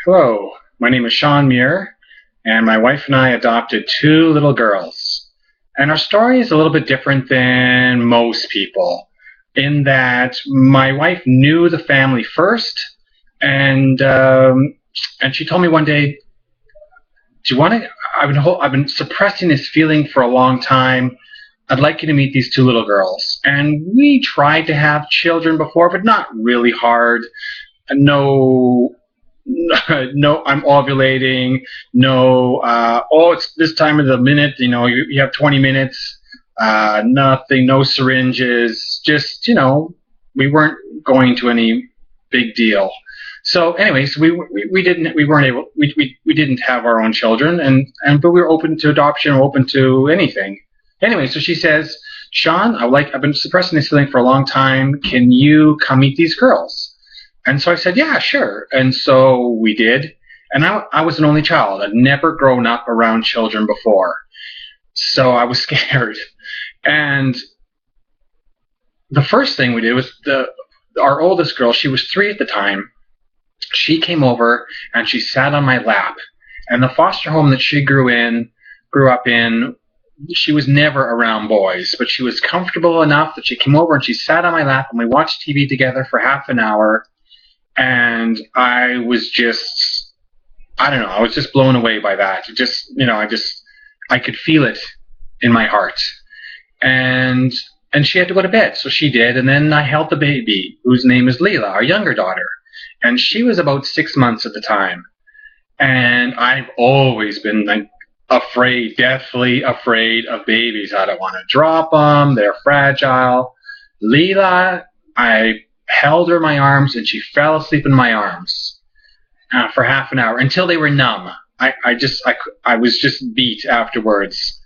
Hello, my name is Sean Muir, and my wife and I adopted two little girls. And our story is a little bit different than most people in that my wife knew the family first, and and she told me one day, "Do you want to? I've been suppressing this feeling for a long time. I'd like you to meet these two little girls." And we tried to have children before, but not really hard. No no, I'm ovulating. No, it's this time of the minute. You have 20 minutes. Nothing, no syringes. Just, we weren't going to any big deal. So, anyways, we weren't able we didn't have our own children, and but we were open to adoption, open to anything. Anyway, so she says, Sean, I've been suppressing this feeling for a long time. Can you come meet these girls? And so I said, yeah, sure. And so we did. And I was an only child. I'd never grown up around children before. So I was scared. And the first thing we did was our oldest girl, she was 3 at the time. She came over and she sat on my lap. And the foster home that she grew up in, she was never around boys, but she was comfortable enough that she came over and she sat on my lap and we watched TV together for half an hour. And I was just, I don't know, I was just blown away by that. It just, I could feel it in my heart. And she had to go to bed, so she did. And then I held the baby, whose name is Leela, our younger daughter. And she was about 6 months at the time. And I've always been afraid, deathly afraid of babies. I don't want to drop them. They're fragile. Leela, I held her in my arms and she fell asleep in my arms for half an hour until they were numb. I was just beat afterwards.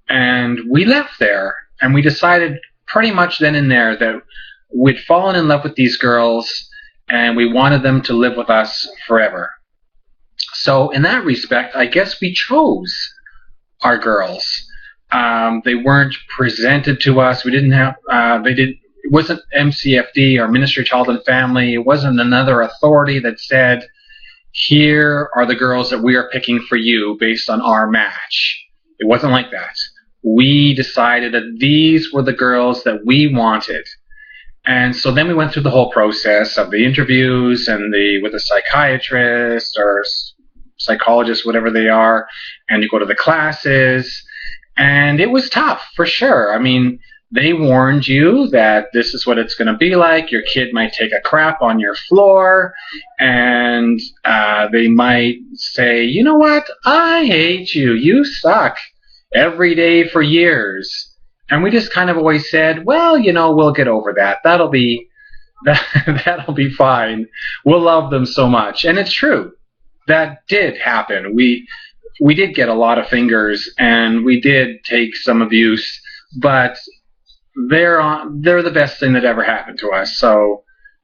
And we left there and we decided pretty much then and there that we'd fallen in love with these girls and we wanted them to live with us forever. So in that respect, I guess we chose our girls. They weren't presented to us. We didn't have, it wasn't MCFD or Ministry of Child and Family. It wasn't another authority that said, here are the girls that we are picking for you based on our match. It wasn't like that. We decided that these were the girls that we wanted. And so then we went through the whole process of the interviews and with a psychiatrist or psychologist, whatever they are, and you go to the classes. And it was tough, for sure. I mean, they warned you that this is what it's going to be like. Your kid might take a crap on your floor, and they might say, you know what, I hate you. You suck every day for years. And we just kind of always said, well, we'll get over that. That'll be fine. We'll love them so much. And it's true. That did happen. We did get a lot of fingers, and we did take some abuse, but they're the best thing that ever happened to us. So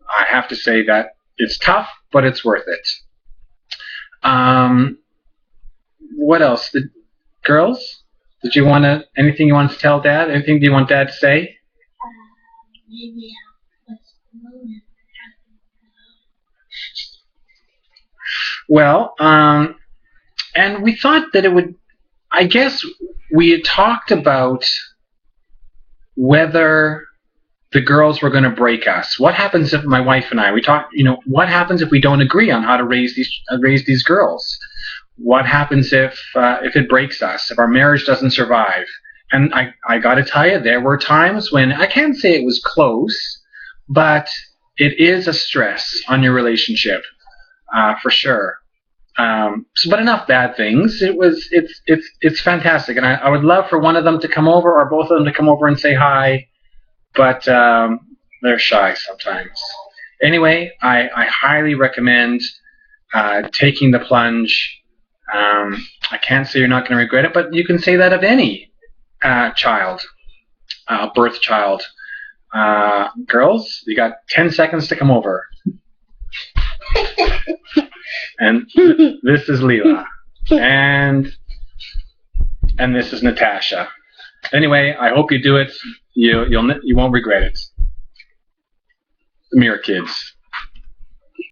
I have to say that it's tough, but it's worth it. What else? The girls? Anything you want to tell Dad? Anything do you want Dad to say? Maybe what's the moment. Well, and we thought that it would, I guess we had talked about whether the girls were going to break us. What happens if my wife and we talked, what happens if we don't agree on how to raise these girls? What happens if it breaks us, if our marriage doesn't survive? And I got to tell you, there were times when, I can't say it was close, but it is a stress on your relationship, for sure. But enough bad things. It's fantastic, and I would love for one of them to come over, or both of them to come over and say hi, but they're shy sometimes. Anyway, I highly recommend taking the plunge. I can't say you're not going to regret it, but you can say that of any child, birth child. Girls, you got 10 seconds to come over. And this is Leela, and this is Natasha. Anyway, I hope you do it. You won't regret it. Mirror Kids.